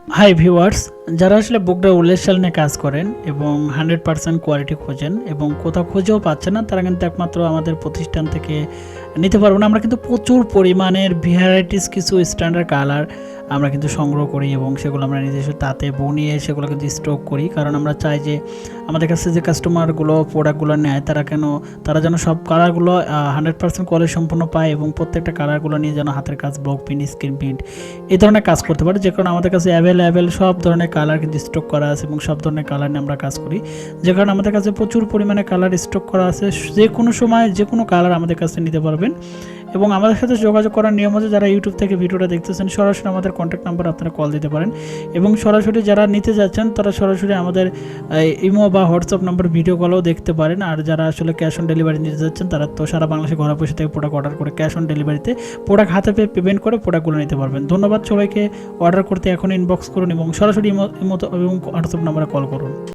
Hi viewers, যারা আসলে বুকটা উলের শাল নিয়ে কাজ করেন এবং 100% কোয়ালিটি খোঁজেন এবং কোথাও খুঁজেও পাচ্ছেন না, তারা কিন্তু একমাত্র আমাদের প্রতিষ্ঠান থেকে নিতে পারবো না। আমরা কিন্তু প্রচুর পরিমাণের ভ্যারাইটিস কিছু স্ট্যান্ডার্ড কালার আমরা কিন্তু সংগ্রহ করি এবং সেগুলো আমরা নিজস্ব তাতে বনিয়ে সেগুলো কিন্তু স্টক করি, কারণ আমরা চাই যে আমাদের কাছে যে কাস্টমারগুলো প্রোডাক্টগুলো নেয় তারা যেন সব কালারগুলো 100% কোয়ালিটি সম্পন্ন পায় এবং প্রত্যেকটা কালারগুলো নিয়ে যেন হাতের কাজ, ব্লক প্রিন্ট, স্ক্রিন প্রিন্ট এই ধরনের কাজ করতে পারে। যে কারণে আমাদের কাছে অ্যাভেলেবেল সব ধরনের কালার কিন্তু স্টক করা আছে এবং সব ধরনের কালার নিয়ে আমরা কাজ করি। যে কারণে আমাদের কাছে প্রচুর পরিমাণে কালার স্টক করা আছে, যে কোনো সময় যে কোনো কালার আমাদের কাছে নিতে পারবেন। এবং আমাদের সাথে যোগাযোগ করার নিয়ম হচ্ছে, যারা ইউটিউব থেকে ভিডিওটা দেখতেছেন সরাসরি আমাদের কন্ট্যাক্ট নাম্বার আপনারা কল দিতে পারেন এবং সরাসরি যারা নিতে যাচ্ছেন তারা সরাসরি আমাদের ইমো বা হোয়াটসঅ্যাপ নাম্বার ভিডিও কলও দেখতে পারেন। আর যারা আসলে ক্যাশ অন ডেলিভারি নিতে যাচ্ছেন তারা তো সারা বাংলাদেশে ঘরে বসে থেকে প্রোডাক্ট অর্ডার করে ক্যাশ অন ডেলিভারিতে প্রোডাক্ট হাতে পেয়ে পেমেন্ট করে প্রোডাক্টগুলো নিতে পারবেন। ধন্যবাদ সবাইকে। অর্ডার করতে এখন ইনবক্স করুন এবং সরাসরি ইমো এবং হোয়াটসঅ্যাপ নাম্বারে কল করুন।